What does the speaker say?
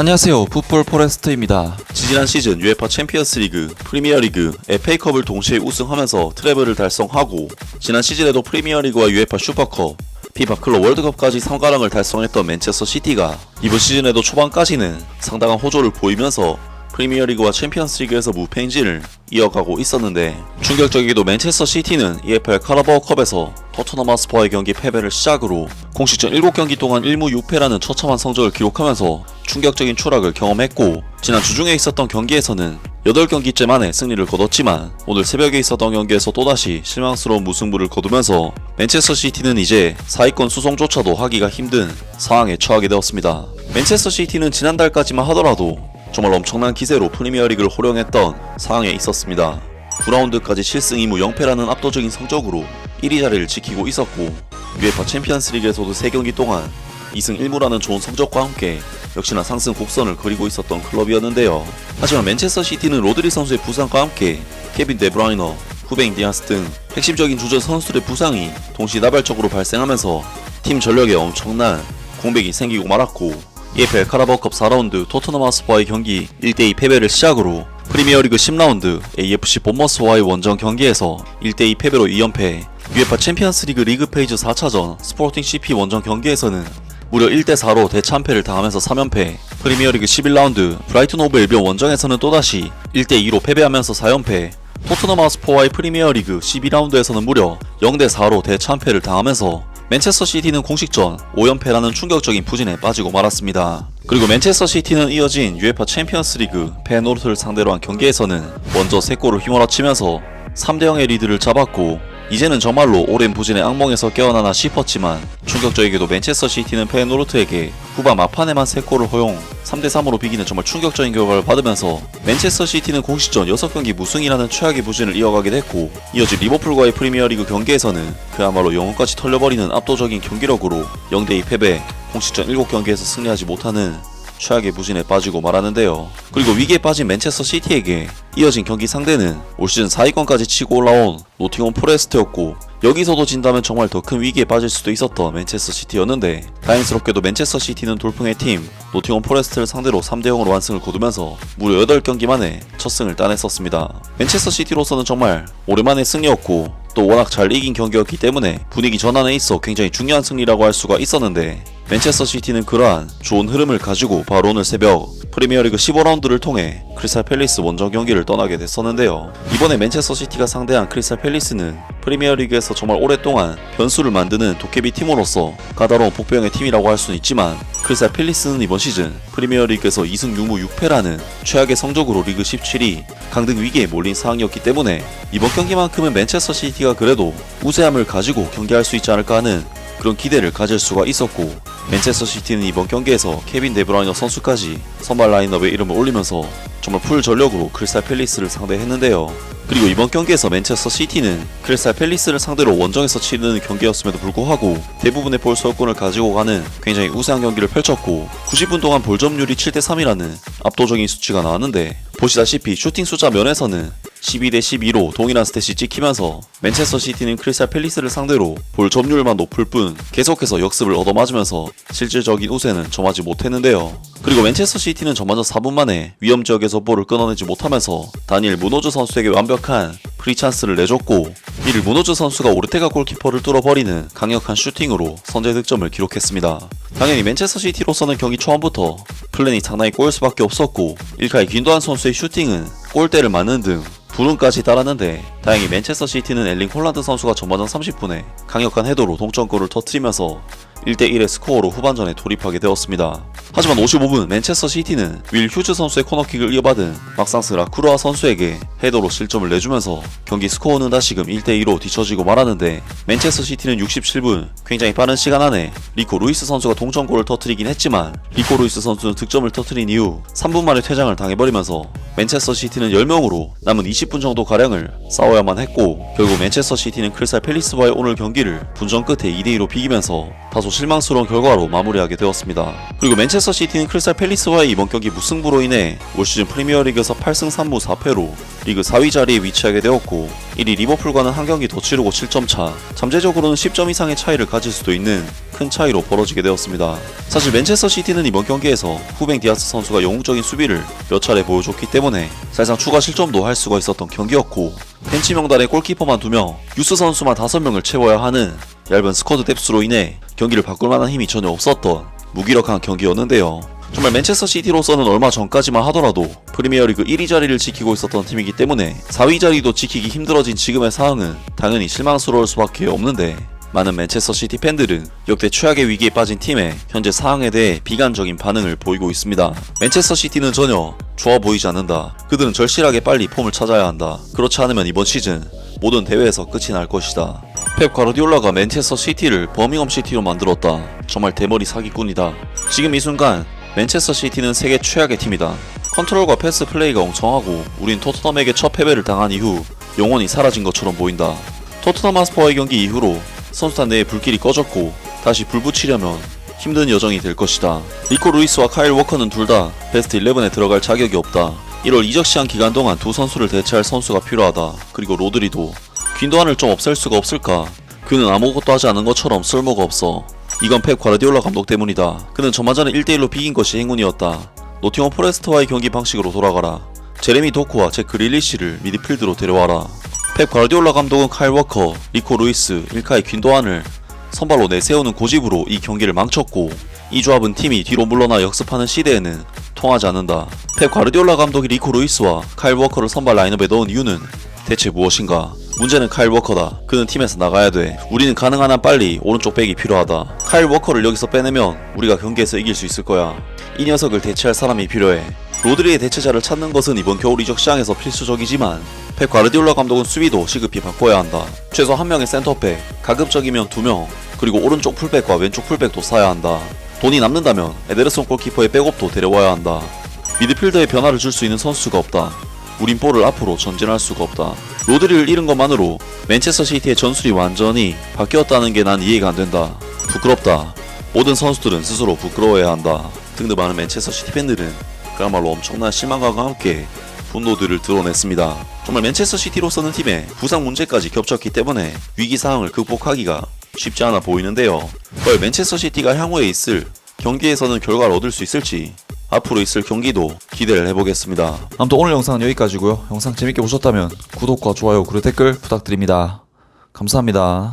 안녕하세요, 풋볼 포레스트입니다. 지난 시즌 UEFA 챔피언스 리그, 프리미어리그, FA컵을 동시에 우승하면서 트래블을 달성하고 지난 시즌에도 프리미어리그와 UEFA 슈퍼컵, 피파 클럽 월드컵까지 3가랑을 달성했던 맨체스터 시티가 이번 시즌에도 초반까지는 상당한 호조를 보이면서 프리미어리그와 챔피언스리그에서 무패 행진을 이어가고 있었는데, 충격적이게도 맨체스터 시티는 EFL 카라바오컵에서 토트넘 핫스퍼와의 경기 패배를 시작으로 공식전 7경기 동안 1무 6패라는 처참한 성적을 기록하면서 충격적인 추락을 경험했고, 지난 주중에 있었던 경기에서는 8경기째 만에 승리를 거뒀지만 오늘 새벽에 있었던 경기에서 또다시 실망스러운 무승부를 거두면서 맨체스터 시티는 이제 4위권 수성조차도 하기가 힘든 상황에 처하게 되었습니다. 맨체스터 시티는 지난달까지만 하더라도 정말 엄청난 기세로 프리미어리그를 호령했던 상황에 있었습니다. 9라운드까지 7승 2무 0패라는 압도적인 성적으로 1위 자리를 지키고 있었고, UEFA 챔피언스리그에서도 3경기 동안 2승 1무라는 좋은 성적과 함께 역시나 상승 곡선을 그리고 있었던 클럽이었는데요. 하지만 맨체스터 시티는 로드리 선수의 부상과 함께 케빈 데브라이너, 후베인 디아스 등 핵심적인 주전 선수들의 부상이 동시다발적으로 발생하면서 팀 전력에 엄청난 공백이 생기고 말았고, EFL 카라바오컵 4라운드 토트넘 핫스퍼와의 경기 1대2 패배를 시작으로 프리미어리그 10라운드 AFC 본머스와의 원정 경기에서 1대2 패배로 2연패, UEFA 챔피언스리그 리그 페이지 4차전 스포팅 CP 원정 경기에서는 무려 1대4로 대참패를 당하면서 3연패, 프리미어리그 11라운드 브라이튼 오브 엘비온 원정에서는 또다시 1대2로 패배하면서 4연패, 토트넘 핫스퍼와의 프리미어리그 12라운드에서는 무려 0대4로 대참패를 당하면서 맨체스터 시티는 공식전 5연패라는 충격적인 부진에 빠지고 말았습니다. 그리고 맨체스터 시티는 이어진 UEFA 챔피언스 리그 페노르트를 상대로 한 경기에서는 먼저 3골을 휘몰아치면서 3대0의 리드를 잡았고, 이제는 정말로 오랜 부진의 악몽에서 깨어나나 싶었지만 충격적이게도 맨체스터 시티는 페노르트에게 후반 막판에만 3골을 허용 3대3으로 비기는 정말 충격적인 결과를 받으면서 맨체스터 시티는 공식전 6경기 무승이라는 최악의 부진을 이어가게 됐고, 이어진 리버풀과의 프리미어리그 경기에서는 그야말로 영혼까지 털려버리는 압도적인 경기력으로 0대2 패배, 공식전 7경기에서 승리하지 못하는 최악의 부진에 빠지고 말았는데요. 그리고 위기에 빠진 맨체스터 시티에게 이어진 경기 상대는 올 시즌 4위권까지 치고 올라온 노팅엄 포레스트였고, 여기서도 진다면 정말 더 큰 위기에 빠질 수도 있었던 맨체스터 시티였는데, 다행스럽게도 맨체스터 시티는 돌풍의 팀 노팅엄 포레스트를 상대로 3대0으로 완승을 거두면서 무려 8경기 만에 첫 승을 따냈었습니다. 맨체스터 시티로서는 정말 오랜만의 승리였고, 또 워낙 잘 이긴 경기였기 때문에 분위기 전환에 있어 굉장히 중요한 승리라고 할 수가 있었는데, 맨체스터 시티는 그러한 좋은 흐름을 가지고 바로 오늘 새벽 프리미어리그 15라운드를 통해 크리스탈 팰리스 원정 경기를 떠나게 됐었는데요. 이번에 맨체스터 시티가 상대한 크리스탈 팰리스는 프리미어리그에서 정말 오랫동안 변수를 만드는 도깨비 팀으로서 까다로운 복병의 팀이라고 할 수는 있지만, 크리스탈 팰리스는 이번 시즌 프리미어리그에서 2승 6무 6패라는 최악의 성적으로 리그 17위 강등 위기에 몰린 상황이었기 때문에 이번 경기만큼은 맨체스터 시티가 그래도 우세함을 가지고 경기할 수 있지 않을까 하는 그런 기대를 가질 수가 있었고, 맨체스터 시티는 이번 경기에서 케빈 데브라이너 선수까지 선발 라인업에 이름을 올리면서 정말 풀 전력으로 크리스탈 팰리스를 상대했는데요. 그리고 이번 경기에서 맨체스터 시티는 크리스탈 팰리스를 상대로 원정에서 치르는 경기였음에도 불구하고 대부분의 볼 소유권을 가지고 가는 굉장히 우세한 경기를 펼쳤고, 90분 동안 볼 점유율이 7대3이라는 압도적인 수치가 나왔는데, 보시다시피 슈팅 숫자 면에서는 12대12로 동일한 스탯이 찍히면서 맨체스터 시티는 크리스탈 팰리스를 상대로 볼 점유율만 높을 뿐 계속해서 역습을 얻어맞으면서 실질적인 우세는 점하지 못했는데요. 그리고 맨체스터 시티는 전반전 4분 만에 위험 지역에서 볼을 끊어내지 못하면서 다니엘 무노즈 선수에게 완벽한 프리찬스를 내줬고, 이를 무노즈 선수가 오르테가 골키퍼를 뚫어버리는 강력한 슈팅으로 선제 득점을 기록했습니다. 당연히 맨체스터 시티로서는 경기 초반부터 플랜이 상당히 꼬일 수밖에 없었고, 일카이 긴도한 선수의 슈팅은 골대를 맞는 등 불운까지 따랐는데, 다행히 맨체스터 시티는 엘링 홀란드 선수가 전반전 30분에 강력한 헤더로 동점골을 터뜨리면서 1대1의 스코어로 후반전에 돌입하게 되었습니다. 하지만 55분 맨체스터 시티는 윌 휴즈 선수의 코너킥을 이어받은 막상스 라쿠르아 선수에게 헤더로 실점을 내주면서 경기 스코어는 다시금 1대2로 뒤처지고 말았는데, 맨체스터 시티는 67분 굉장히 빠른 시간 안에 리코 루이스 선수가 동점골을 터뜨리긴 했지만, 리코 루이스 선수는 득점을 터뜨린 이후 3분 만에 퇴장을 당해버리면서 맨체스터 시티는 10명으로 남은 20분 정도 가량을 싸워야만 했고, 결국 맨체스터 시티는 크리스탈 팰리스와의 오늘 경기를 분전 끝에 2대2로 비기면서 다소 실망스러운 결과로 마무리하게 되었습니다. 그리고 맨체스터 시티는 크리스탈 팰리스와의 이번 경기 무승부로 인해 올 시즌 프리미어리그에서 8승 3무 4패로 리그 4위 자리에 위치하게 되었고, 1위 리버풀과는 한 경기 더 치르고 7점 차, 잠재적으로는 10점 이상의 차이를 가질 수도 있는 큰 차이로 벌어지게 되었습니다. 사실 맨체스터 시티는 이번 경기에서 후뱅 디아스 선수가 영웅적인 수비를 몇 차례 보여줬기 때문에 사실상 추가 실점도 할 수가 있었던 경기였고, 벤치 명단에 골키퍼만 2명, 유스 선수만 5명을 채워야 하는 얇은 스쿼드 뎁스로 인해 경기를 바꿀 만한 힘이 전혀 없었던 무기력한 경기였는데요. 정말 맨체스터 시티로서는 얼마 전까지만 하더라도 프리미어리그 1위 자리를 지키고 있었던 팀이기 때문에 4위 자리도 지키기 힘들어진 지금의 상황은 당연히 실망스러울 수밖에 없는데, 많은 맨체스터 시티 팬들은 역대 최악의 위기에 빠진 팀의 현재 상황에 대해 비관적인 반응을 보이고 있습니다. 맨체스터 시티는 전혀 좋아 보이지 않는다. 그들은 절실하게 빨리 폼을 찾아야 한다. 그렇지 않으면 이번 시즌 모든 대회에서 끝이 날 것이다. 펩 과르디올라가 맨체스터 시티를 버밍엄 시티로 만들었다. 정말 대머리 사기꾼이다. 지금 이 순간 맨체스터 시티는 세계 최악의 팀이다. 컨트롤과 패스 플레이가 엉청하고 우린 토트넘에게 첫 패배를 당한 이후 영원히 사라진 것처럼 보인다. 토트넘 하스퍼와의 경기 이후로 선수단 내에 불길이 꺼졌고 다시 불 붙이려면 힘든 여정이 될 것이다. 리코 루이스와 카일 워커는 둘 다 베스트 11에 들어갈 자격이 없다. 1월 이적 시한 기간 동안 두 선수를 대체할 선수가 필요하다. 그리고 로드리도 균도안을 좀 없앨 수가 없을까? 그는 아무것도 하지 않은 것처럼 쓸모가 없어. 이건 펩 과르디올라 감독 때문이다. 그는 전반전에 1대1로 비긴 것이 행운이었다. 노팅엄 포레스트와의 경기 방식으로 돌아가라. 제레미 도쿠와 제크 릴리시를 미드필드로 데려와라. 펩 과르디올라 감독은 카일 워커, 리코 루이스, 일카이 균도안을 선발로 내세우는 고집으로 이 경기를 망쳤고, 이 조합은 팀이 뒤로 물러나 역습하는 시대에는 통하지 않는다. 펩 과르디올라 감독이 리코 루이스와 카일 워커를 선발 라인업에 넣은 이유는 대체 무엇인가? 문제는 카일 워커다. 그는 팀에서 나가야 돼. 우리는 가능한 한 빨리 오른쪽 백이 필요하다. 카일 워커를 여기서 빼내면 우리가 경기에서 이길 수 있을 거야. 이 녀석을 대체할 사람이 필요해. 로드리의 대체자를 찾는 것은 이번 겨울 이적 시장에서 필수적이지만 펩 과르디올라 감독은 수비도 시급히 바꿔야 한다. 최소 한 명의 센터백, 가급적이면 2명, 그리고 오른쪽 풀백과 왼쪽 풀백도 사야 한다. 돈이 남는다면 에데르손 골키퍼의 백업도 데려와야 한다. 미드필더에 변화를 줄 수 있는 선수가 없다. 우린 볼을 앞으로 전진할 수가 없다. 로드리를 잃은 것만으로 맨체스터 시티의 전술이 완전히 바뀌었다는 게 난 이해가 안 된다. 부끄럽다. 모든 선수들은 스스로 부끄러워해야 한다. 등등 많은 맨체스터 시티 팬들은 그야말로 엄청난 실망감과 함께 분노들을 드러냈습니다. 정말 맨체스터 시티로서는 팀의 부상 문제까지 겹쳤기 때문에 위기 상황을 극복하기가 쉽지 않아 보이는데요. 과연 맨체스터 시티가 향후에 있을 경기에서는 결과를 얻을 수 있을지 앞으로 있을 경기도 기대를 해보겠습니다. 아무튼 오늘 영상은 여기까지고요. 영상 재밌게 보셨다면 구독과 좋아요 그리고 댓글 부탁드립니다. 감사합니다.